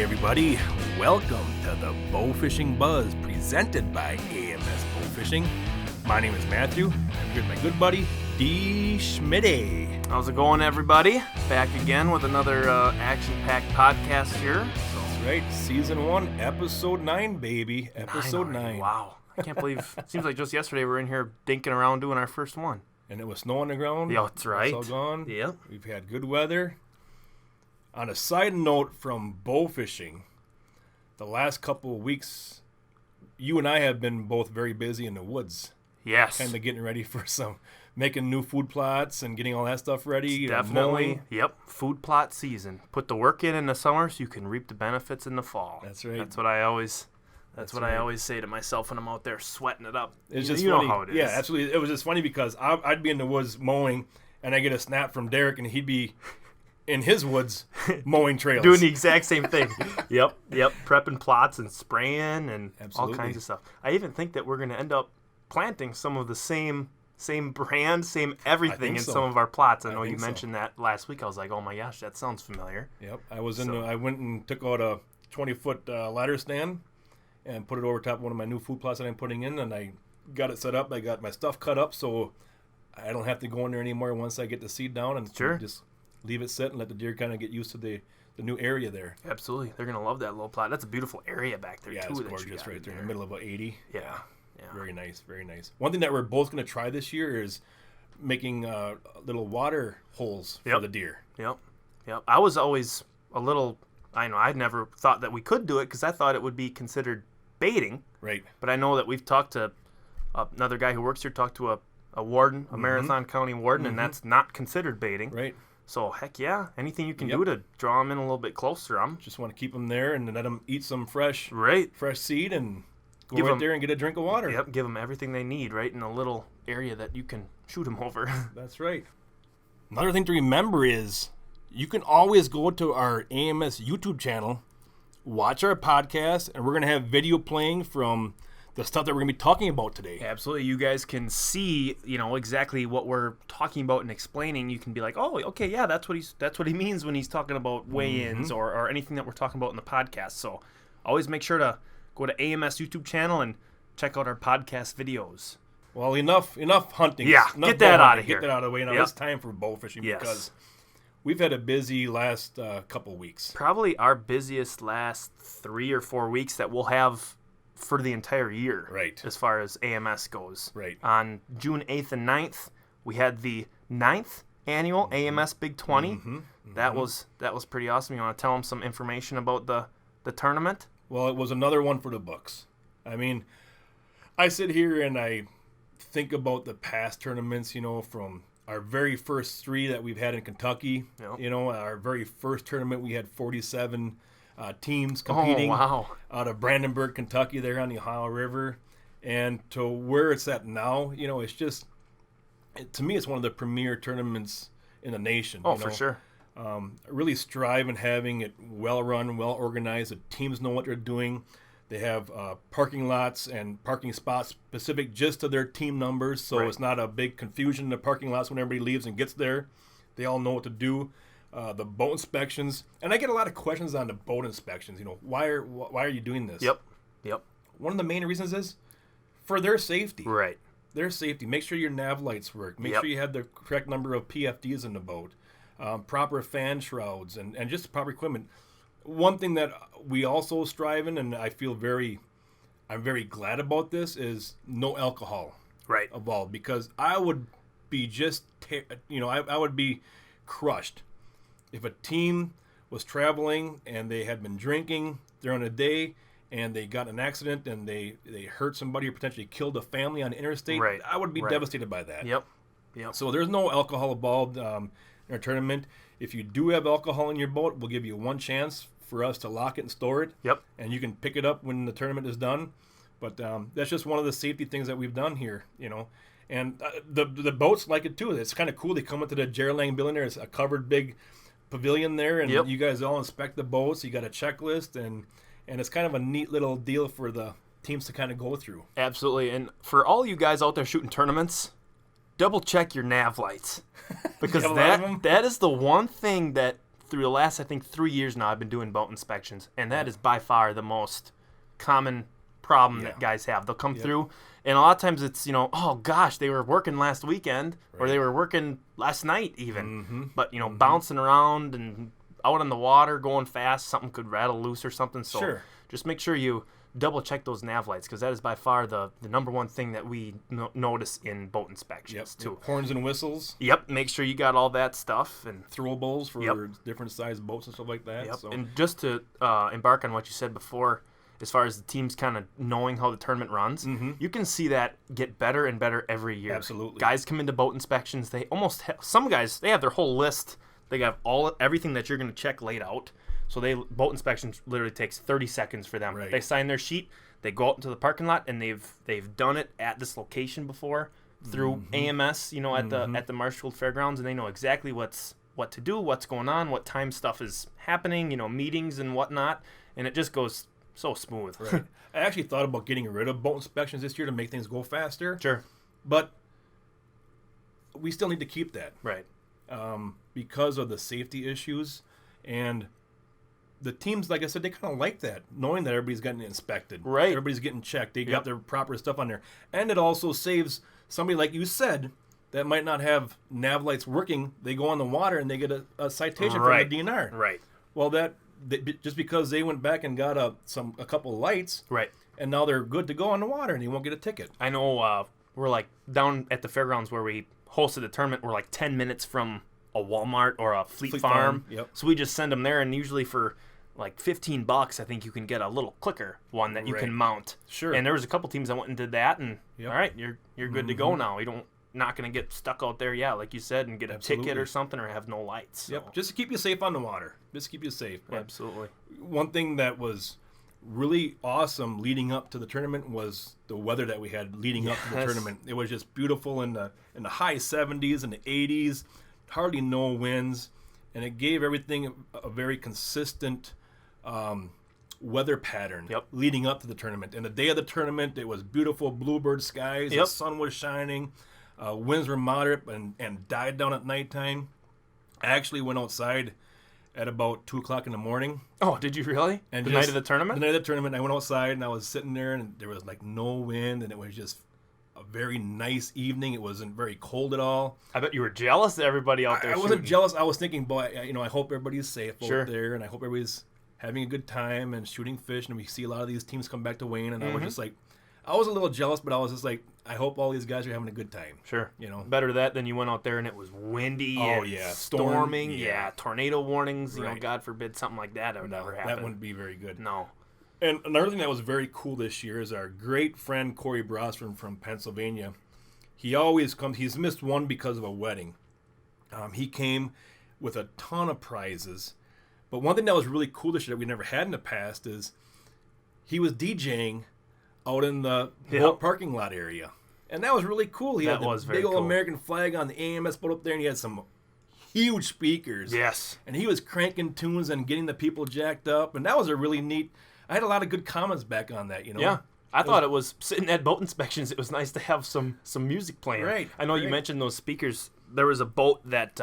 everybody. Welcome to the Bowfishing Buzz presented by AMS Bowfishing. My name is Matthew. I'm here with my good buddy, D. Schmitty. How's it going, everybody? Back again with another action-packed podcast here. That's right. Season 1, Episode 9, baby. Episode 9. Wow. I can't believe it seems like just yesterday we were in here dinking around doing our first one. And it was snow on the ground. Yeah, that's right. It's all gone. Yep. We've had good weather. On a side note from Bowfishing, the last couple of weeks, you and I have been both very busy in the woods. Yes. Kind of getting ready for making new food plots and getting all that stuff ready. Definitely. Yep. Food plot season. Put the work in the summer so you can reap the benefits in the fall. That's right. That's what I always say to myself when I'm out there sweating it up. It's just you funny. know how it is. Yeah, absolutely. It was just funny because I'd be in the woods mowing, and I get a snap from Derek, and he'd be in his woods mowing trails. Doing the exact same thing. Yep. Prepping plots and spraying and all kinds of stuff. I even think that we're going to end up planting some of the same brand, same everything in some of our plots. I know you mentioned that last week. I was like, oh my gosh, that sounds familiar. Yep. I went and took out a 20-foot ladder stand and put it over top of one of my new food plots that I'm putting in, and I got it set up. I got my stuff cut up so I don't have to go in there anymore once I get the seed down, and just leave it sit and let the deer kind of get used to the new area there. Absolutely. They're going to love that little plot. That's a beautiful area back there, too. Yeah, it's gorgeous right there in the middle of 80. Yeah. Very nice, very nice. One thing that we're both going to try this year is making little water holes for the deer. Yep. I was always I'd never thought that we could do it because I thought it would be considered baiting. Right. But I know that we've talked to another guy who works here, talked to a warden, a Marathon County warden, and that's not considered baiting. Right. So, heck yeah, anything you can do to draw them in a little bit closer. Just want to keep them there and let them eat some fresh seed and go there and get a drink of water. Yep, give them everything they need right in a little area that you can shoot them over. That's right. Another thing to remember is you can always go to our AMS YouTube channel, watch our podcast, and we're going to have video playing from the stuff that we're going to be talking about today. Absolutely. You guys can see, exactly what we're talking about and explaining. You can be like, oh, okay, yeah, that's what he means when he's talking about weigh-ins or anything that we're talking about in the podcast. So always make sure to go to AMS YouTube channel and check out our podcast videos. Well, enough hunting. Yeah, get that out of here. Get that out of the way. Now it's time for bowfishing because we've had a busy last couple weeks. Probably our busiest last 3 or 4 weeks that we'll have for the entire year, right? As far as AMS goes. Right. On June 8th and 9th, we had the 9th annual AMS Big 20. That was pretty awesome. You want to tell them some information about the tournament? Well, it was another one for the books. I mean, I sit here and I think about the past tournaments, from our very first 3 that we've had in Kentucky. Yep. Our very first tournament, we had 47 teams competing out of Brandenburg, Kentucky, there on the Ohio River. And to where it's at now, it's just, to me, it's one of the premier tournaments in the nation. For sure. Really strive in having it well run, well organized. The teams know what they're doing. They have parking lots and parking spots specific just to their team numbers, so it's not a big confusion in the parking lots when everybody leaves and gets there. They all know what to do. The boat inspections, and I get a lot of questions on the boat inspections. Why are you doing this? Yep. One of the main reasons is for their safety. Right. Their safety. Make sure your nav lights work. Make sure you have the correct number of PFDs in the boat. Proper fan shrouds, and just proper equipment. One thing that we also strive in, and I'm very glad about this, is no alcohol involved, because I would be I would be crushed if a team was traveling and they had been drinking during the day and they got in an accident and they hurt somebody or potentially killed a family on the interstate. Right. I would be devastated by that. Yep. So there's no alcohol involved in our tournament. If you do have alcohol in your boat, we'll give you one chance for us to lock it and store it. Yep. And you can pick it up when the tournament is done. But that's just one of the safety things that we've done here, And the boats like it too. It's kind of cool. They come into the Jarred Ashmore building. There's a covered big pavilion there, and you guys all inspect the boats. You got a checklist, and it's kind of a neat little deal for the teams to kind of go through. Absolutely. And for all you guys out there shooting tournaments, double check your nav lights, because that is the one thing that through the last, I think, 3 years now, I've been doing boat inspections, and that is by far the most common problem that guys have. They'll come through, and a lot of times it's, oh gosh, they were working last weekend, or they were working last night even, but bouncing around and out on the water, going fast, something could rattle loose or something. So just make sure you double check those nav lights, because that is by far the number one thing that we notice in boat inspections too. Horns and whistles. Yep, make sure you got all that stuff, and throwables for different size boats and stuff like that. Yep. So. And just to embark on what you said before, as far as the teams kind of knowing how the tournament runs, you can see that get better and better every year. Absolutely. Guys come into boat inspections, they almost some guys, they have their whole list. They have everything that you're going to check laid out. So boat inspections literally takes 30 seconds for them. Right. They sign their sheet, they go out into the parking lot, and they've done it at this location before through AMS, at the Marshfield Fairgrounds, and they know exactly what to do, what's going on, what time stuff is happening, meetings and whatnot, and it just goes so smooth. Right. I actually thought about getting rid of boat inspections this year to make things go faster. Sure. But we still need to keep that. Right. Because of the safety issues, and the teams, like I said, they kind of like that, knowing that everybody's getting inspected. Right. Everybody's getting checked. They got their proper stuff on there. And it also saves somebody, like you said, that might not have nav lights working. They go on the water and they get a citation from the DNR. Right. Well, just because they went back and got a couple of lights, right, and now they're good to go on the water and they won't get a ticket. I know we're like down at the fairgrounds where we hosted the tournament. We're like 10 minutes from a Walmart or a Fleet Farm. Yep. So we just send them there, and usually for like $15, I think you can get a little clicker one that you can mount. Sure. And there was a couple teams that went and did that, and all right, you're good to go now. You not going to get stuck out there, like you said, and get a ticket or something, or have no lights. So. Yep. Just to keep you safe on the water. Just to keep you safe. But absolutely. One thing that was really awesome leading up to the tournament was the weather that we had leading up to the tournament. It was just beautiful in the high 70s and the 80s, hardly no winds, and it gave everything a very consistent weather pattern leading up to the tournament. And the day of the tournament, it was beautiful bluebird skies. The sun was shining. Winds were moderate and died down at nighttime. I actually went outside at about 2 o'clock in the morning. Oh, did you really? And the night of the tournament? The night of the tournament, I went outside and I was sitting there, and there was like no wind, and it was just a very nice evening. It wasn't very cold at all. I bet you were jealous of everybody out there. I wasn't jealous. I was thinking, boy, I hope everybody's safe out there, and I hope everybody's having a good time and shooting fish. And we see a lot of these teams come back to Wayne, and I was just like, I was a little jealous, but I was just like, I hope all these guys are having a good time. Sure. Better that than you went out there and it was windy and storming. Tornado warnings. God forbid something like that would never happen. That wouldn't be very good. No. And another thing that was very cool this year is our great friend Corey Brosman from Pennsylvania. He always comes. He's missed one because of a wedding. He came with a ton of prizes. But one thing that was really cool this year that we never had in the past is he was DJing out in the boat parking lot area. And that was really cool. He had the big old American flag on the AMS boat up there, and he had some huge speakers. Yes. And he was cranking tunes and getting the people jacked up, and that was a really neat... I had a lot of good comments back on that, Yeah. I thought it was sitting at boat inspections, it was nice to have some music playing. Right. I know you mentioned those speakers. There was a boat that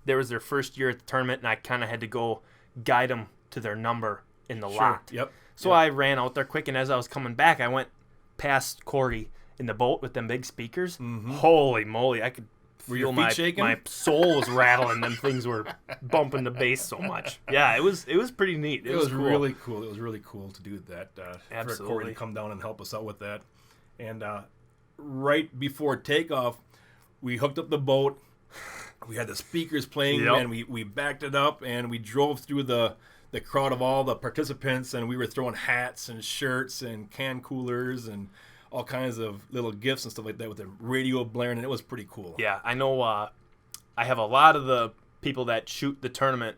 there was their first year at the tournament, and I kind of had to go guide them to their number in the lot. Yep. So I ran out there quick, and as I was coming back, I went past Corey in the boat with them big speakers. Holy moly, I could feel my soul was rattling. Them things were bumping the bass so much. Yeah, it was pretty neat. It was cool. Really cool. It was really cool to do that. Absolutely. For Corey to come down and help us out with that. And right before takeoff, we hooked up the boat. We had the speakers playing, and we backed it up, and we drove through the crowd of all the participants, and we were throwing hats and shirts and can coolers and all kinds of little gifts and stuff like that with the radio blaring, and it was pretty cool. Yeah, I know I have a lot of the people that shoot the tournament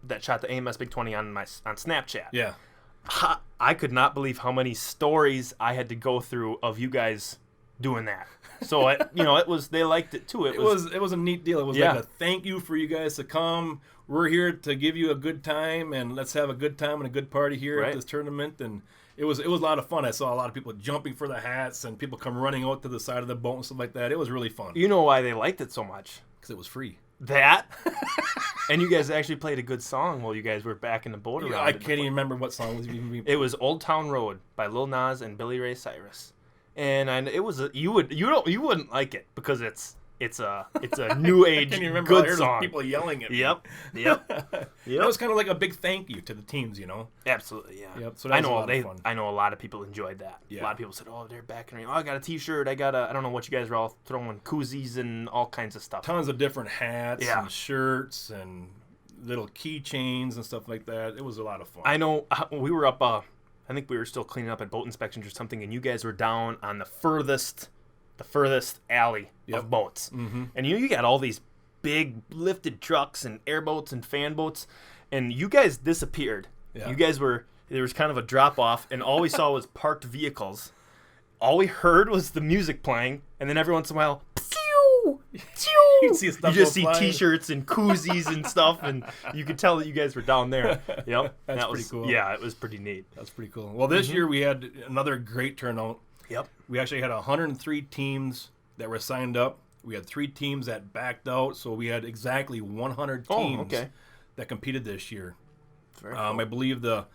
that shot the AMS Big 20 on Snapchat. Yeah. I could not believe how many stories I had to go through of you guys doing that. So they liked it too. It was a neat deal. It was like a thank you for you guys to come. We're here to give you a good time, and let's have a good time and a good party here at this tournament. And it was a lot of fun. I saw a lot of people jumping for the hats, and people come running out to the side of the boat and stuff like that. It was really fun. You know why they liked it so much? Because it was free. That, and you guys actually played a good song while you guys were back in the boat around. I can't even remember what song was even. It was "Old Town Road" by Lil Nas and Billy Ray Cyrus, and it was you wouldn't like it because it's a new age good song. People yelling at me. Yep. It was kind of like a big thank you to the teams, you know. Absolutely, yeah. Yep. So that was a lot of fun. I know a lot of people enjoyed that. Yeah. A lot of people said, "Oh, they're back in." Oh, I got a T-shirt. I don't know what you guys were all throwing koozies and all kinds of stuff. Tons of different hats and shirts and little keychains and stuff like that. It was a lot of fun. I know we were up. I think we were still cleaning up at boat inspections or something, and you guys were down on the furthest alley of boats. Mm-hmm. And you got all these big lifted trucks and airboats and fan boats, and you guys disappeared. Yeah. You guys there was kind of a drop off, and all we saw was parked vehicles. All we heard was the music playing, and then every once in a while, you just see T-shirts and koozies and stuff, and you could tell that you guys were down there. Yep, that was pretty cool. Yeah, it was pretty neat. That's pretty cool. Well, this year we had another great turnout. Yep. We actually had 103 teams that were signed up. We had 3 teams that backed out, so we had exactly 100 teams that competed this year. Very cool. I believe the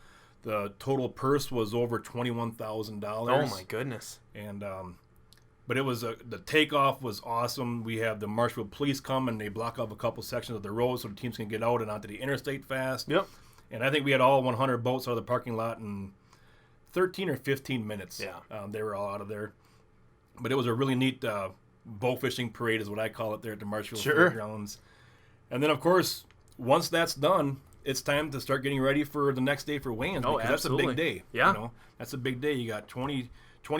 total purse was over $21,000. Oh my goodness! And but it was the takeoff was awesome. We have the Marshall Police come and they block off a couple sections of the road so the teams can get out and onto the interstate fast. Yep. And I think we had all 100 boats out of the parking lot in 13 or 15 minutes. Yeah. They were all out of there. But it was a really neat Bowfishing parade is what I call it there at the Marshall Fairgrounds. And then, of course, once that's done, it's time to start getting ready for the next day for weigh-ins. Oh, because absolutely. That's a big day. Yeah. You know? That's a big day. You got 20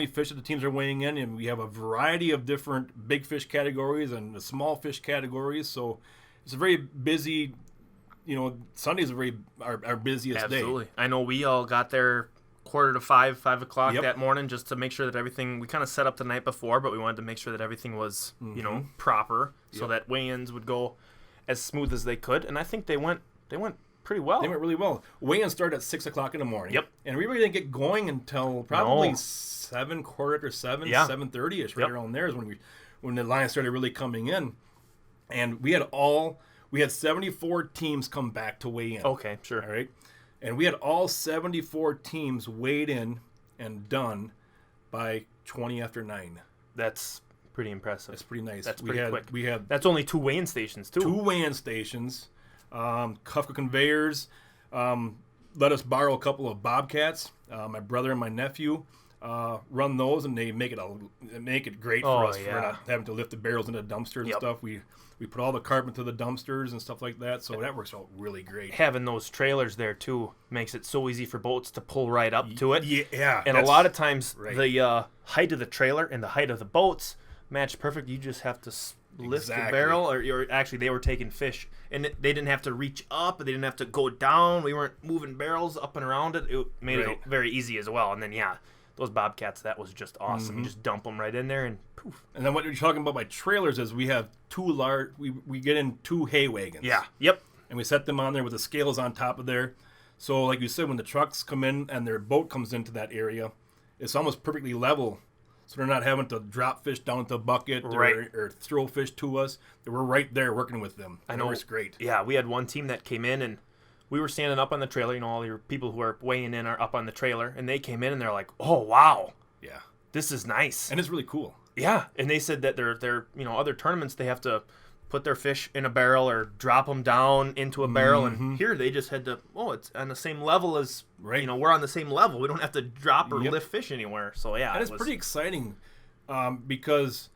fish that the teams are weighing in, and we have a variety of different big fish categories and the small fish categories. So it's a very busy, Sunday is our busiest day. Absolutely. I know we all got there 4:45, 5 o'clock that morning just to make sure that everything, we kind of set up the night before, but we wanted to make sure that everything was, proper so that weigh-ins would go as smooth as they could. And I think they went pretty well. They went really well. Weigh-in started at 6 o'clock in the morning. Yep. And we really didn't get going until probably 7, quarter after 7, 7:30ish, right around there is when the line started really coming in. And we had 74 teams come back to weigh in. Okay, sure. All right. And we had all 74 teams weighed in and done by 20 after 9. That's pretty impressive. That's pretty nice. That's pretty quick. We had that's only 2 weigh-in stations, too. 2 weigh-in stations. Kufka conveyors. Let us borrow a couple of Bobcats. My brother and my nephew run those, and they make it great for us for not having to lift the barrels into the dumpster and stuff. We put all the carpet into the dumpsters and stuff like that, so that works out really great. Having those trailers there, too, makes it so easy for boats to pull right up to it. Yeah. And a lot of times, the height of the trailer and the height of the boats match perfect. You just have to lift the barrel, or actually, they were taking fish, and they didn't have to reach up, they didn't have to go down. We weren't moving barrels up and around it. It made it very easy as well. And then, those Bobcats, that was just awesome. Mm-hmm. You just dump them right in there and poof. And then what you're talking about by trailers is we have 2 large, we get in 2 hay wagons. Yeah, yep. And we set them on there with the scales on top of there. So like you said, when the trucks come in and their boat comes into that area, it's almost perfectly level. So they're not having to drop fish down into the bucket or throw fish to us. We're right there working with them. I know. It's great. Yeah, we had one team that came in and we were standing up on the trailer. All your people who are weighing in are up on the trailer. And they came in and they're like, oh, wow. Yeah. This is nice. And it's really cool. Yeah. And they said that they're other tournaments, they have to put their fish in a barrel or drop them down into a barrel. And here they just had to, it's on the same level as, we're on the same level. We don't have to drop or lift fish anywhere. So, yeah. And it's pretty exciting because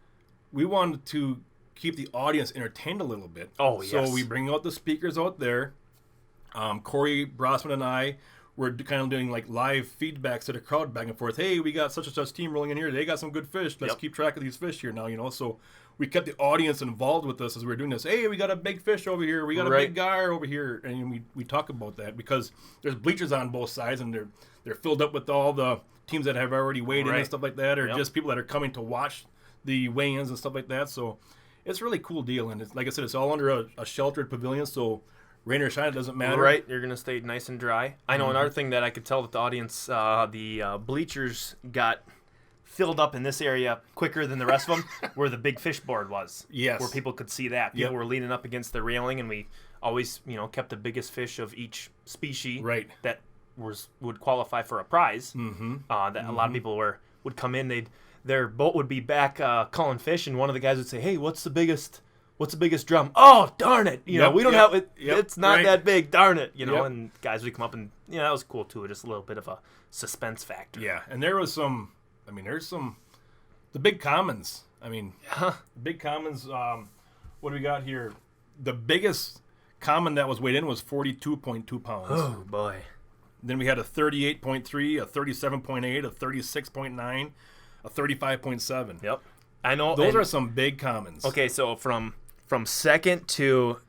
we wanted to keep the audience entertained a little bit. Oh, yes. So we bring out the speakers out there. Corey Brossman and I were kind of doing like live feedbacks to the crowd back and forth. Hey, we got such and such team rolling in here. They got some good fish. Let's keep track of these fish here now, So we kept the audience involved with us as we were doing this. Hey, we got a big fish over here. We got a big gar over here. And we talk about that because there's bleachers on both sides and they're filled up with all the teams that have already weighed in and stuff like that, or just people that are coming to watch the weigh-ins and stuff like that. So it's a really cool deal. And it's, like I said, it's all under a sheltered pavilion, so rain or shine, it doesn't matter. Right, you're going to stay nice and dry. I know another thing that I could tell that the audience, the bleachers got filled up in this area quicker than the rest of them, where the big fish board was. Yes. Where people could see that. People were leaning up against the railing, and we always, kept the biggest fish of each species that would qualify for a prize. Mm-hmm. That a lot of people would come in. Their boat would be back calling fish, and one of the guys would say, "Hey, what's the biggest drum?" "Oh, darn it! We don't have it. It's not that big. Darn it!" And guys would come up, and that was cool too. Just a little bit of a suspense factor. Yeah, and there was some. The big commons. Big commons. What do we got here? The biggest common that was weighed in was 42.2 pounds. Oh boy. Then we had a 38.3, a 37.8, a 36.9, a 35.7. Yep. I know. Those are some big commons. Okay, so from second to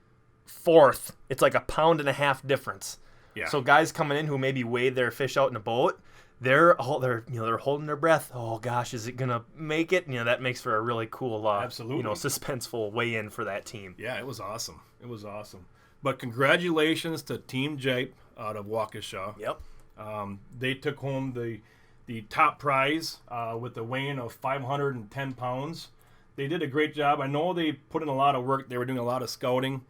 fourth, it's like 1.5 pounds difference. Yeah. So guys coming in who maybe weighed their fish out in a boat, they're holding their breath. Oh gosh, is it gonna make it? That makes for a really cool, absolutely, suspenseful weigh-in for that team. Yeah, it was awesome. But congratulations to Team Jape out of Waukesha. Yep. They took home the top prize with a weigh-in of 510 pounds. They did a great job. I know they put in a lot of work. They were doing a lot of scouting.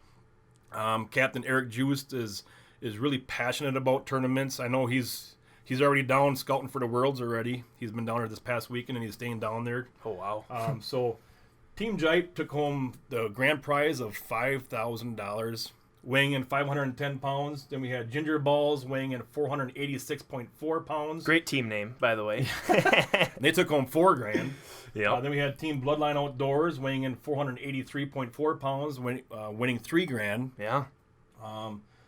Captain Eric Joost is really passionate about tournaments. I know he's already down scouting for the Worlds already. He's been down there this past weekend, and he's staying down there. Oh, wow. So Team Jape took home the grand prize of $5,000, weighing in 510 pounds. Then we had Ginger Balls weighing in 486.4 pounds. Great team name, by the way. They took home $4,000. Yeah. Then we had Team Bloodline Outdoors weighing in 483.4 pounds, winning $3,000. Yeah.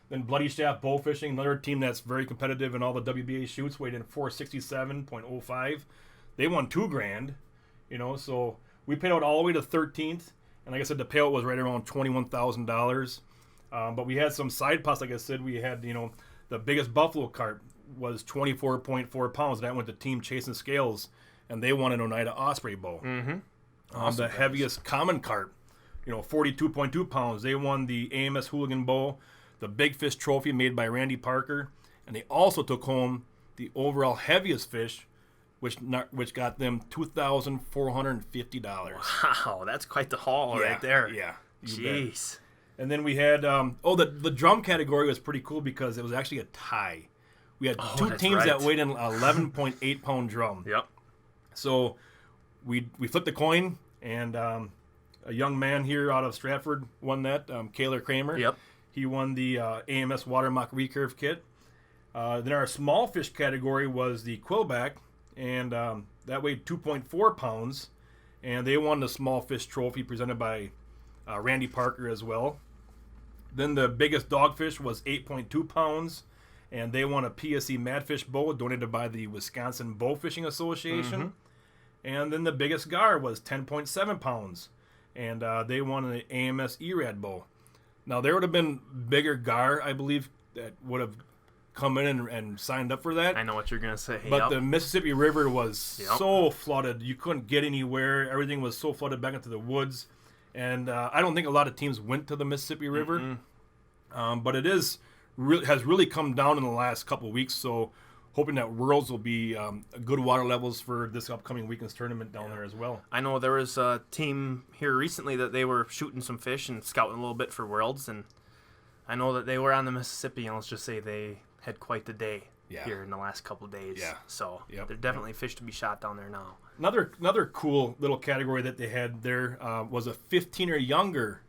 Then Bloody Shaft Bowfishing, another team that's very competitive in all the WBA shoots, weighed in 467.05. They won $2,000. So we paid out all the way to 13th, and like I said, the payout was right around $21,000. But we had some side pots, like I said. We had, the biggest buffalo carp was 24.4 pounds. That went to Team Chasing Scales, and they won an Oneida Osprey bow. Mm-hmm. The heaviest common carp, 42.2 pounds. They won the AMS Hooligan bow, the Big Fish Trophy made by Randy Parker, and they also took home the overall heaviest fish, which got them $2,450. Wow, that's quite the haul right there. Yeah. Jeez. Bet. And then we had the drum category was pretty cool because it was actually a tie. We had two teams that weighed in 11.8 pound drum. Yep. So we flipped the coin, and a young man here out of Stratford won that, Kaylor Kramer. Yep. He won the AMS Water Mock Recurve kit. Then our small fish category was the Quillback, and that weighed 2.4 pounds, and they won the small fish trophy presented by Randy Parker as well. Then the biggest dogfish was 8.2 pounds, and they won a PSE Madfish bow donated by the Wisconsin Bowfishing Association. Mm-hmm. And then the biggest gar was 10.7 pounds, and they won an AMS ERAD bow. Now, there would have been bigger gar, I believe, that would have come in and signed up for that. I know what you're going to say. But the Mississippi River was so flooded. You couldn't get anywhere. Everything was so flooded back into the woods. And I don't think a lot of teams went to the Mississippi River. But it has really come down in the last couple of weeks. So hoping that Worlds will be good water levels for this upcoming weekend's tournament down there as well. I know there was a team here recently that they were shooting some fish and scouting a little bit for Worlds, and I know that they were on the Mississippi, and let's just say they had quite the day here in the last couple of days. Yeah. So they're definitely fish to be shot down there now. Another cool little category that they had there was a 15 or younger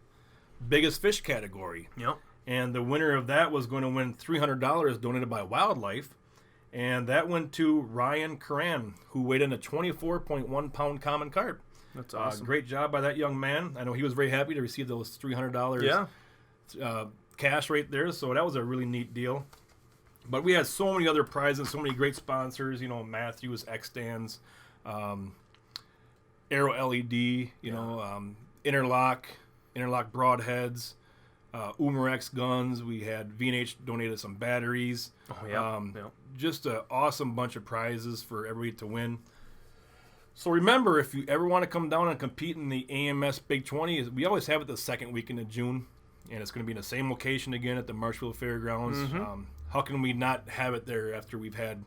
biggest fish category. Yep. And the winner of that was going to win $300 donated by Wildlife. And that went to Ryan Curran, who weighed in a 24.1 pound common carp. That's awesome. Great job by that young man. I know he was very happy to receive those $300 cash right there. So that was a really neat deal. But we had so many other prizes, so many great sponsors. Matthews, X-Stands, Aero LED, Interlock Broadheads, Umarex guns. We had V&H donated some batteries. Oh, yeah. Just an awesome bunch of prizes for everybody to win. So remember, if you ever want to come down and compete in the AMS Big 20, we always have it the second weekend of June, and it's going to be in the same location again at the Marshfield Fairgrounds. Mm-hmm. How can we not have it there after we've had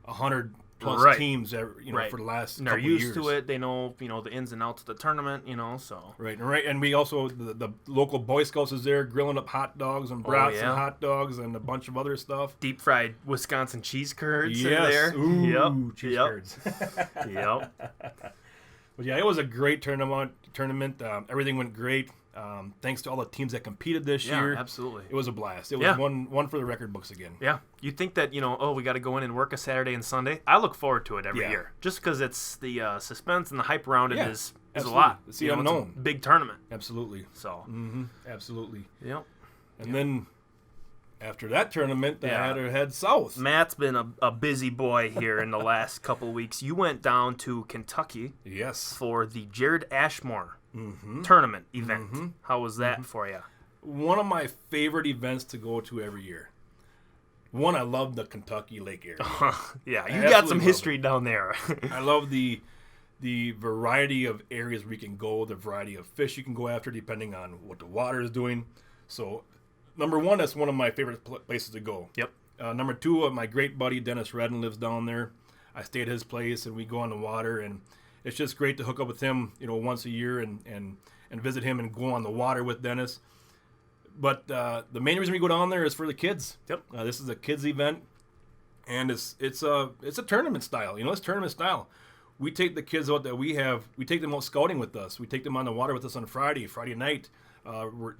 100 plus teams, for the last and they're couple used years. to it. They know, the ins and outs of the tournament, so. Right. And we also, the local Boy Scouts is there grilling up hot dogs and brats and hot dogs and a bunch of other stuff. Deep fried Wisconsin cheese curds in yes. there. Ooh, cheese curds. Yep. But yeah, it was a great tournament. Everything went great. Thanks to all the teams that competed this year. Yeah, absolutely. It was a blast. It was one for the record books again. Yeah. You'd think that, we got to go in and work a Saturday and Sunday. I look forward to it every year. Just because it's the suspense and the hype around it is a lot. It's the unknown. It's a big tournament. Absolutely. So. Absolutely. Yep. And then after that tournament, I had to head south. Matt's been a busy boy here in the last couple of weeks. You went down to Kentucky. Yes. For the Jarred Ashmore tournament event. How was that for you? One of my favorite events to go to every year. One, I love the Kentucky Lake area. Yeah, you got some history down there. I love the variety of areas where you can go, the variety of fish you can go after depending on what the water is doing. So, number one, that's one of my favorite places to go. Yep. Number two, my great buddy Dennis Redden lives down there. I stay at his place and we go on the water, and it's just great to hook up with him, once a year and visit him and go on the water with Dennis. But the main reason we go down there is for the kids. Yep. This is a kids event, and it's a tournament style. It's tournament style. We take the kids out that we take them out scouting with us. We take them on the water with us on Friday night.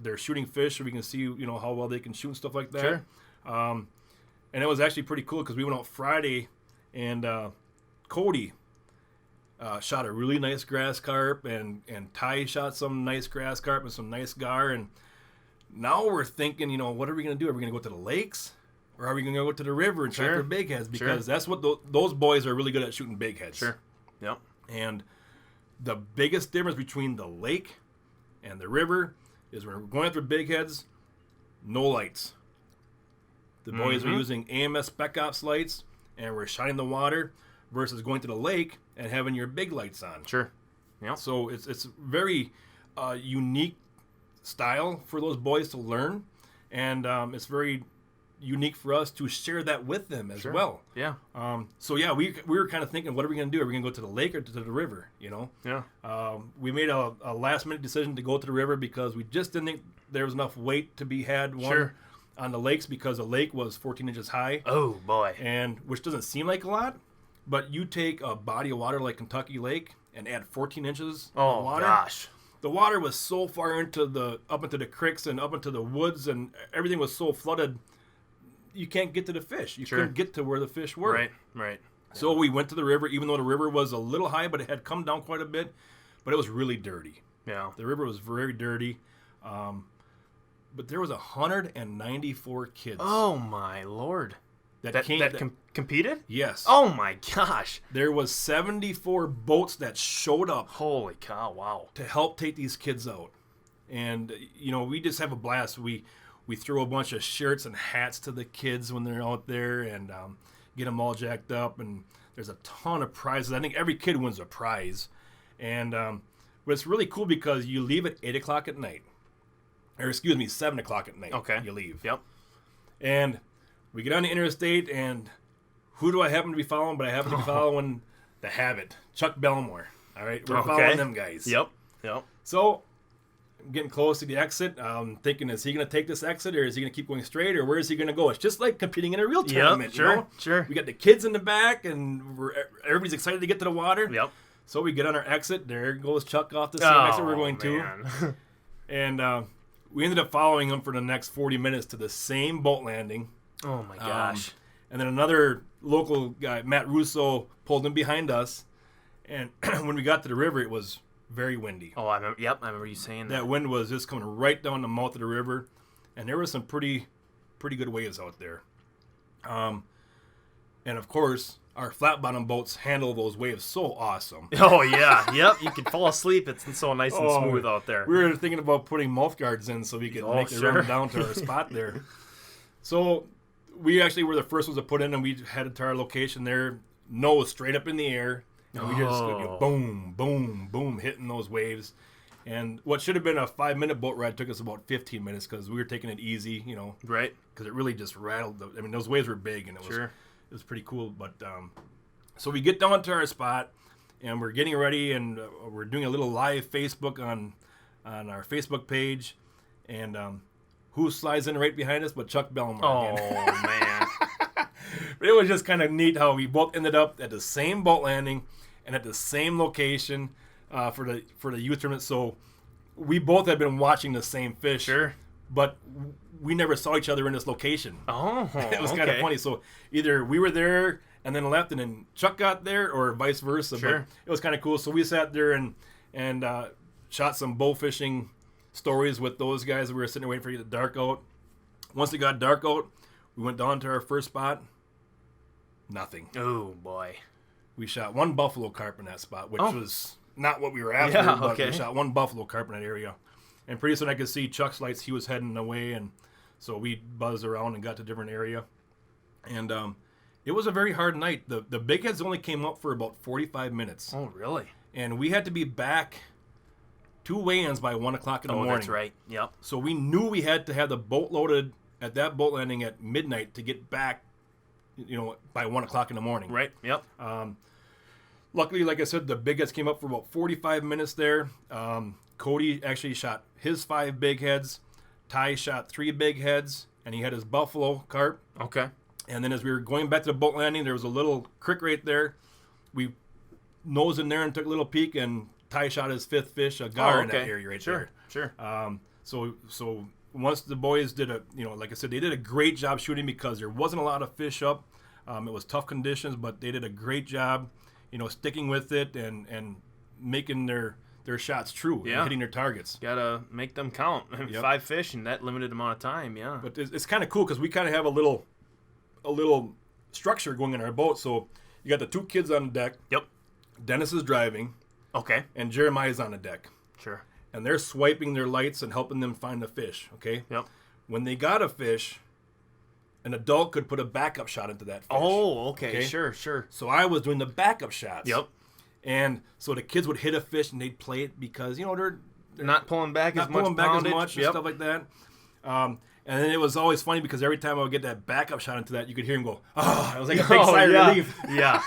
They're shooting fish, so we can see how well they can shoot and stuff like that. Sure. And it was actually pretty cool because we went out Friday, and Cody shot a really nice grass carp, and Ty shot some nice grass carp and some nice gar. And now we're thinking, what are we going to do? Are we going to go to the lakes, or are we going to go to the river and try for big heads? Because that's what those boys are really good at, shooting big heads. Sure. Yep. And the biggest difference between the lake and the river is when we're going after big heads, no lights. The boys are using AMS Spec Ops lights, and we're shining the water, versus going to the lake and having your big lights on. Sure. Yeah. So it's very unique style for those boys to learn, and it's very unique for us to share that with them as well. Yeah. So yeah, we were kind of thinking, what are we going to do? Are we going to go to the lake or to the river? Yeah. We made a last minute decision to go to the river because we just didn't think there was enough weight to be had on the lakes, because the lake was 14 inches high. Oh boy. And which doesn't seem like a lot, but you take a body of water like Kentucky Lake and add 14 inches of water. Oh gosh. The water was so far up into the creeks and up into the woods, and everything was so flooded, you can't get to the fish. You couldn't get to where the fish were. Right. So we went to the river, even though the river was a little high, but it had come down quite a bit. But it was really dirty. Yeah. The river was very dirty. But there was 194 kids. Oh my Lord. That competed? Yes. Oh my gosh. There was 74 boats that showed up. Holy cow! Wow. To help take these kids out, and we just have a blast. We throw a bunch of shirts and hats to the kids when they're out there, and get them all jacked up. And there's a ton of prizes. I think every kid wins a prize, and but it's really cool because you leave at 8 o'clock at night, or 7 o'clock at night. Okay. You leave. Yep. And we get on the interstate, and who do I happen to be following? But I happen to be following the Habit, Chuck Belmore. All right, we're following them guys. Yep. So I'm getting close to the exit. I'm thinking, is he going to take this exit, or is he going to keep going straight, or where is he going to go? It's just like competing in a real tournament. Sure. We got the kids in the back, and everybody's excited to get to the water. Yep. So we get on our exit. There goes Chuck off the same exit we're going to. And we ended up following him for the next 40 minutes to the same boat landing. Oh my gosh. And then another local guy, Matt Russo, pulled in behind us. And when we got to the river, it was very windy. Oh, I remember you saying that. That wind was just coming right down the mouth of the river. And there were some pretty good waves out there. And of course, our flat bottom boats handle those waves so awesome. Oh yeah, yep. You can fall asleep. It's so nice and smooth out there. We were thinking about putting mouth guards in so we could make it run down to our spot there. So we actually were the first ones to put in, and we headed to our location there, nose straight up in the air, and we just boom, boom, boom, hitting those waves. And what should have been a 5-minute boat ride took us about 15 minutes because we were taking it easy, Right. Because it really just rattled. Those waves were big, and it was pretty cool. But So we get down to our spot, and we're getting ready, and we're doing a little live Facebook on our Facebook page, and who slides in right behind us but Chuck Belmar. Oh, man. But it was just kind of neat how we both ended up at the same boat landing and at the same location for the youth tournament. So we both had been watching the same fish. Sure. But we never saw each other in this location. Oh, it was kind of funny. So either we were there and then left, and then Chuck got there, or vice versa. Sure. But it was kind of cool. So we sat there and shot some bowfishing stories with those guys. We were sitting there waiting for it to dark out. Once it got dark out, we went down to our first spot. Nothing. Oh, boy. We shot one buffalo carp in that spot, which was not what we were after. Yeah, but okay. We shot one buffalo carp in that area. And pretty soon I could see Chuck's lights. He was heading away, and so we buzzed around and got to a different area. And it was a very hard night. The big heads only came up for about 45 minutes. Oh, really? And we had to be back to weigh-ins by 1 o'clock in the morning. Oh, that's right. Yep. So we knew we had to have the boat loaded at that boat landing at midnight to get back, by 1 o'clock in the morning. Right. Yep. Luckily, like I said, the big heads came up for about 45 minutes there. Cody actually shot his 5 big heads. Ty shot 3 big heads, and he had his buffalo carp. Okay. And then as we were going back to the boat landing, there was a little creek right there. We nosed in there and took a little peek, and Ty shot his 5th fish, a gar in that area right there. Sure. So once the boys did like I said, they did a great job shooting because there wasn't a lot of fish up. It was tough conditions, but they did a great job, sticking with it and making their shots true, and hitting their targets. Gotta make them count. Yep. 5 fish in that limited amount of time, yeah. But it's kind of cool because we kind of have a little structure going in our boat. So you got the 2 kids on the deck. Yep. Dennis is driving. Okay. And Jeremiah's on the deck. Sure. And they're swiping their lights and helping them find the fish, okay? Yep. When they got a fish, an adult could put a backup shot into that fish. Oh, okay. Sure. So I was doing the backup shots. Yep. And so the kids would hit a fish and they'd play it because, they're not pulling back as much and stuff like that. And then it was always funny because every time I would get that backup shot into that, you could hear him go, oh, it was like a big sigh of relief. Yeah.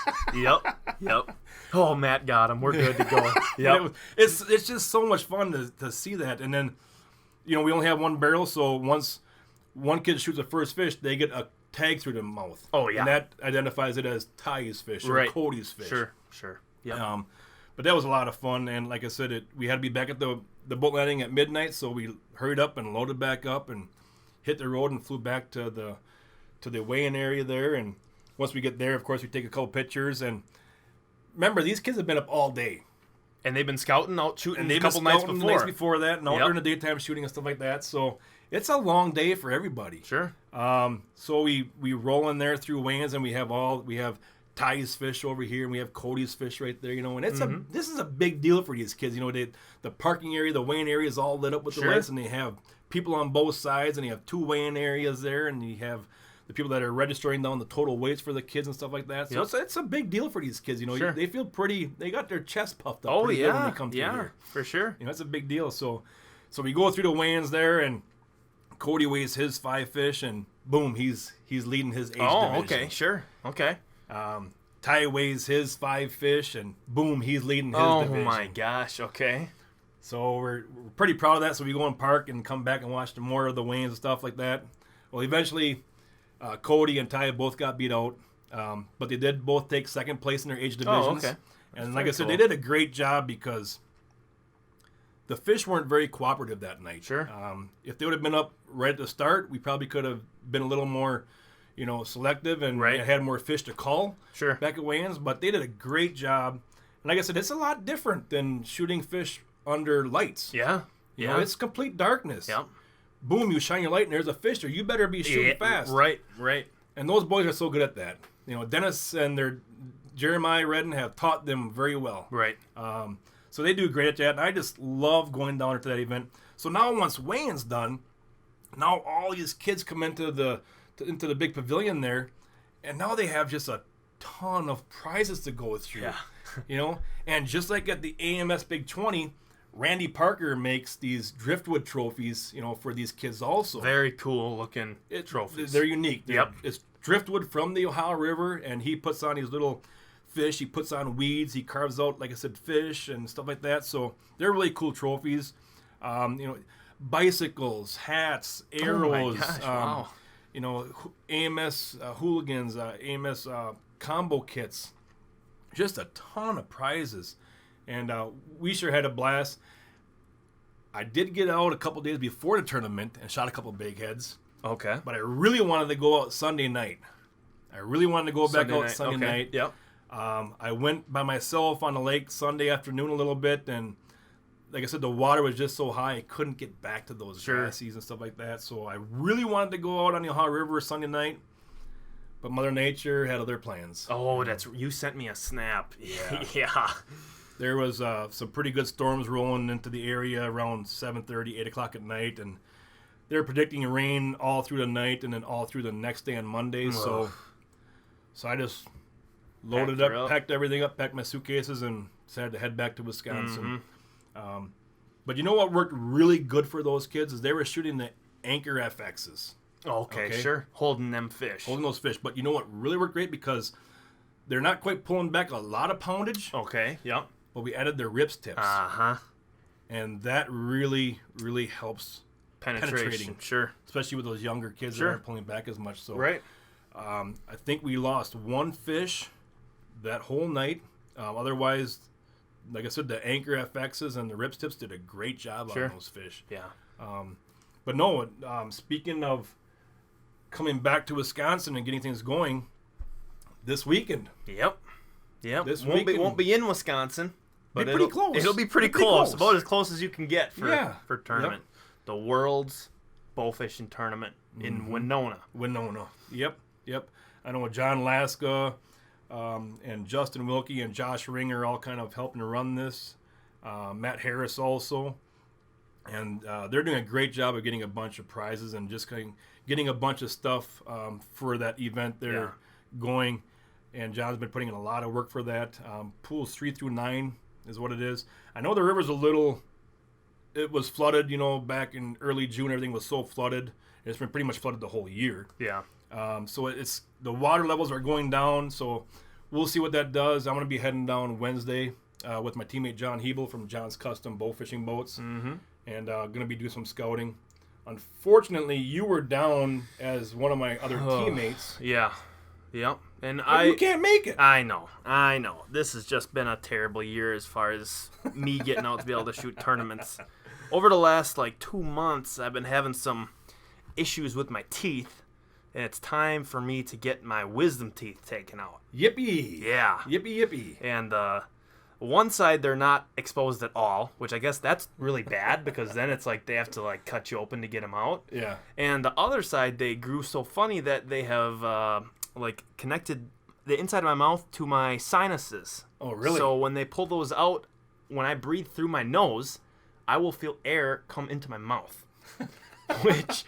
Yep. Oh, Matt got him. We're good to go. Yep. It's just so much fun to see that. And then, we only have one barrel, so once one kid shoots the first fish, they get a tag through the mouth. Oh, yeah. And that identifies it as Ty's fish or Cody's fish. Sure. Yep. But that was a lot of fun, and like I said, we had to be back at the boat landing at midnight, so we hurried up and loaded back up and hit the road and flew back to the weigh-in area there. And once we get there, of course, we take a couple pictures. And remember, these kids have been up all day. And they've been scouting out shooting a couple nights before that, and out during the daytime shooting and stuff like that. So it's a long day for everybody. Sure. So we roll in there through weigh-ins, and we have Ty's fish over here, and we have Cody's fish right there, and it's this is a big deal for these kids. The parking area, the weighing area is all lit up with the lights, and they have people on both sides, and you have 2 weighing areas there, and you have the people that are registering down the total weights for the kids and stuff like that. So it's a big deal for these kids. They feel they got their chest puffed up pretty good when they come through here. For sure. It's a big deal. So we go through the weigh-ins there, and Cody weighs his 5 fish, and boom, he's leading his age division. Oh, okay, sure. Okay. Ty weighs his 5 fish, and boom, he's leading his division. Oh my gosh, okay. So we're pretty proud of that. So we go and park and come back and watch more of the weigh-ins and stuff like that. Well, eventually, Cody and Ty both got beat out, but they did both take second place in their age divisions. Oh, okay. And like I said, they did a great job because the fish weren't very cooperative that night. Sure. If they would have been up right at the start, we probably could have been a little more selective and had more fish to call back at weigh-ins, but they did a great job. And like I said, it's a lot different than shooting fish under lights. Yeah. It's complete darkness. Yep. Boom, you shine your light and there's a fish there. You better be shooting fast. Right. And those boys are so good at that. Dennis and their Jeremiah Redden have taught them very well. Right. So they do great at that, and I just love going down to that event. So now once weigh-in's done, now all these kids come into the big pavilion there, and now they have just a ton of prizes to go through. Yeah. And just like at the AMS Big 20, Randy Parker makes these driftwood trophies, for these kids also. Very cool looking trophies. They're unique. Yep. It's driftwood from the Ohio River, and he puts on these little fish. He puts on weeds. He carves out, like I said, fish and stuff like that. So they're really cool trophies. Bicycles, hats, arrows. Oh my gosh, wow. AMS hooligans, AMS combo kits. Just a ton of prizes. And we sure had a blast. I did get out a couple days before the tournament and shot a couple big heads. Okay. But I really wanted to go out Sunday night. I really wanted to go back out Sunday night. Yep. I went by myself on the lake Sunday afternoon a little bit, and like I said, the water was just so high I couldn't get back to those grassies and stuff like that. So I really wanted to go out on the Ohio River Sunday night, but Mother Nature had other plans. Oh, you sent me a snap. Yeah. Yeah. There was some pretty good storms rolling into the area around 7:30, 8 o'clock at night, and they were predicting rain all through the night and then all through the next day on Monday. So I just loaded up, packed everything up, packed my suitcases, and decided to head back to Wisconsin. Mm-hmm. But you know what worked really good for those kids is they were shooting the anchor FXs. Okay, sure. Holding those fish. But you know what really worked great because they're not quite pulling back a lot of poundage. Okay, yep. But we added their rips tips. Uh-huh. And that really, really helps penetrating. Sure. Especially with those younger kids that aren't pulling back as much. So right. I think we lost one fish that whole night. Otherwise, like I said, the anchor FXs and the rips tips did a great job on those fish. Yeah. But no, speaking of coming back to Wisconsin and getting things going, this weekend. Yep. This won't be in Wisconsin, but pretty close. It'll be pretty close. About as close as you can get for tournament. Yep. The World's Bowfishing Tournament in Winona. Yep. I know John Laska and Justin Wilkie and Josh Ringer all kind of helping to run this. Matt Harris also. And they're doing a great job of getting a bunch of prizes and just getting a bunch of stuff for that event they're going. And John's been putting in a lot of work for that. Pools 3 through 9 is what it is. I know the river's it was flooded, back in early June. Everything was so flooded. It's been pretty much flooded the whole year. Yeah. So the water levels are going down. So we'll see what that does. I'm going to be heading down Wednesday with my teammate John Hebel from John's Custom Bowfishing Boats. Mm-hmm. And going to be doing some scouting. Unfortunately, you were down as one of my other teammates. Yeah. Yep. And you can't make it. I know. This has just been a terrible year as far as me getting out to be able to shoot tournaments. Over the last 2 months, I've been having some issues with my teeth, and it's time for me to get my wisdom teeth taken out. Yippee! Yeah. Yippee! And one side they're not exposed at all, which I guess that's really bad because then it's they have to cut you open to get them out. Yeah. And the other side they grew so funny that they have connected the inside of my mouth to my sinuses. Oh, really? So when they pull those out, when I breathe through my nose, I will feel air come into my mouth. Which,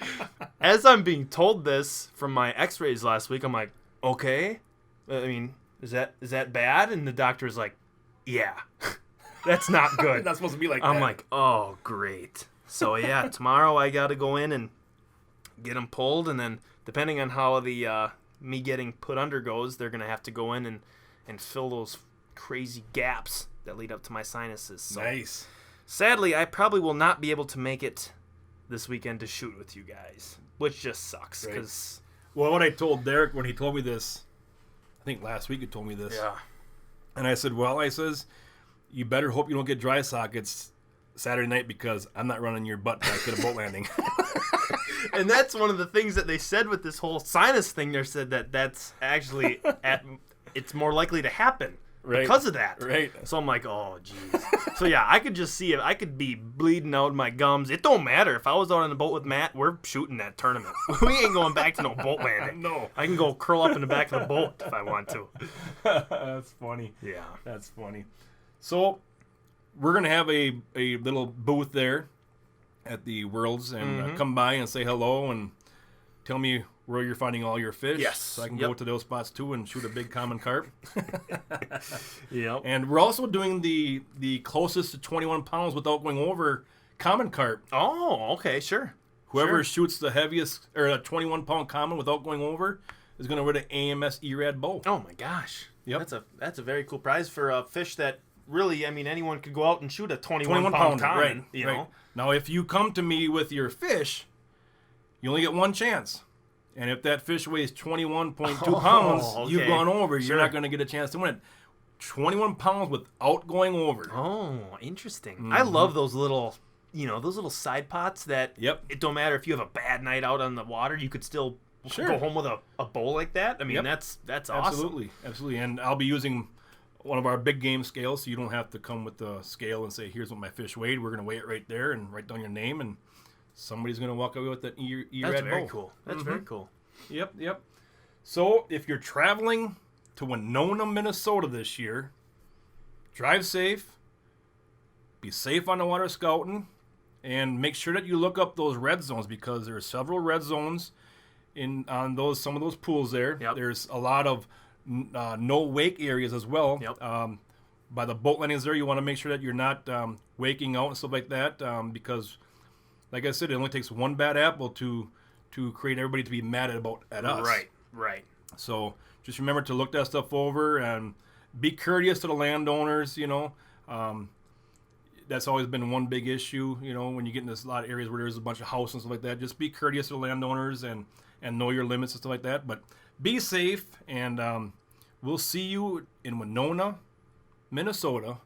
as I'm being told this from my x-rays last week, I'm like, okay. I mean, is that bad? And the doctor's like, yeah. That's not good. It's not supposed to be like that. I'm like, oh, great. So, yeah, tomorrow I got to go in and get them pulled. And then depending on how the me getting put under goes, they're going to have to go in and fill those crazy gaps that lead up to my sinuses. So, nice. Sadly, I probably will not be able to make it this weekend to shoot with you guys, which just sucks. Right. Cause, well, what I told Derek when he told me this, I think last week he told me this. Yeah. And I said, you better hope you don't get dry sockets Saturday night because I'm not running your butt back to the boat landing. And that's one of the things that they said with this whole sinus thing. They said that's actually it's more likely to happen because of that. Right. So I'm like, oh, jeez. So, yeah, I could just see it. I could be bleeding out my gums. It don't matter. If I was out on the boat with Matt, we're shooting that tournament. We ain't going back to no boat landing. No. I can go curl up in the back of the boat if I want to. That's funny. Yeah. That's funny. So, we're going to have a little booth there at the Worlds and come by and say hello and tell me where you're finding all your fish. Yes. So I can go to those spots too and shoot a big common carp. Yep. And we're also doing the closest to 21 pounds without going over common carp. Oh, okay, sure. Whoever shoots the heaviest or a 21 pound common without going over is going to win an AMS ERAD bow. Oh my gosh. Yep. That's a very cool prize for a fish that really, I mean, anyone could go out and shoot a 21-pound common, right? you right. know. Now, if you come to me with your fish, you only get one chance. And if that fish weighs 21.2 pounds, okay. you've gone over. Sure. You're not going to get a chance to win it. 21 pounds without going over. Oh, interesting. I love those little, those little side pots that it don't matter if you have a bad night out on the water, you could still go home with a bowl like that. I mean, that's awesome. Absolutely. And I'll be using one of our big game scales, so you don't have to come with the scale and say, here's what my fish weighed. We're going to weigh it right there and write down your name, and somebody's going to walk away with that E-Red bowl. That's very cool. That's very cool. Yep. So if you're traveling to Winona, Minnesota this year, drive safe, be safe on the water scouting, and make sure that you look up those red zones, because there are several red zones on some of those pools there. Yep. There's a lot of no wake areas as well. Yep. By the boat landings there, you want to make sure that you're not waking out and stuff like that, because, like I said, it only takes one bad apple to create everybody to be mad at us. Right. So just remember to look that stuff over and be courteous to the landowners. That's always been one big issue. When you get in this lot of areas where there's a bunch of houses and stuff like that, just be courteous to the landowners and know your limits and stuff like that. But be safe, and we'll see you in Winona, Minnesota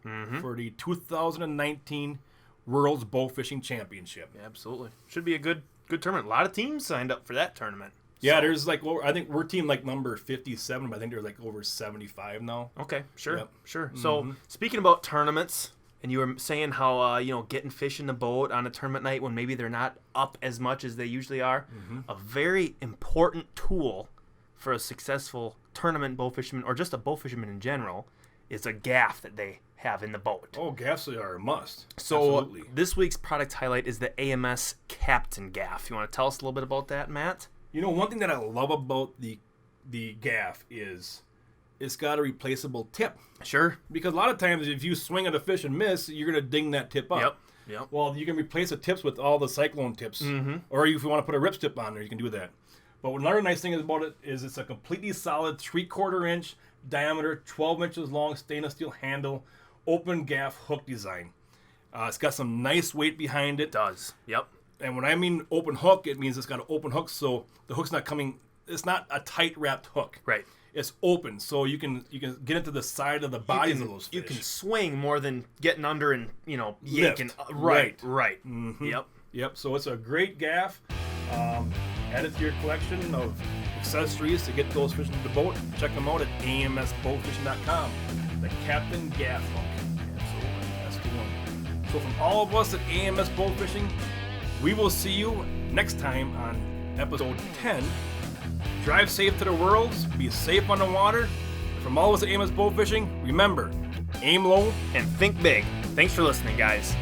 for the 2019 World's Bowfishing Championship. Absolutely. Should be a good tournament. A lot of teams signed up for that tournament. Yeah, there's I think we're team number 57, but I think there's over 75 now. Okay, sure, Yep. sure. So speaking about tournaments, and you were saying how getting fish in the boat on a tournament night when maybe they're not up as much as they usually are, a very important tool for a successful tournament bow fisherman, or just a bow fisherman in general, is a gaff that they have in the boat. Oh, gaffs are a must. So Absolutely. This week's product highlight is the AMS Captain Gaff. You want to tell us a little bit about that, Matt? One thing that I love about the gaff is it's got a replaceable tip. Sure. Because a lot of times if you swing at a fish and miss, you're going to ding that tip up. Yep. Well, you can replace the tips with all the cyclone tips. Or if you want to put a rip tip on there, you can do that. But another nice thing about it is it's a completely solid 3/4 inch diameter, 12 inches long stainless steel handle, open gaff hook design. It's got some nice weight behind it. It does. Yep. And when I mean open hook, it means it's got an open hook, so the hook's not coming. It's not a tight wrapped hook. Right. It's open, so you can get into the side of the bodies of those fish. You can swing more than getting under and yanking. Right. Yep. So it's a great gaff. Add it to your collection of accessories to get those fish into the boat. Check them out at amsbowfishing.com. The Captain Gaff Hook. Absolutely, that's the one. So from all of us at AMS Bowfishing, we will see you next time on episode 10. Drive safe to the worlds, be safe on the water. From all of us at AMS Bowfishing, remember, aim low and think big. Thanks for listening, guys.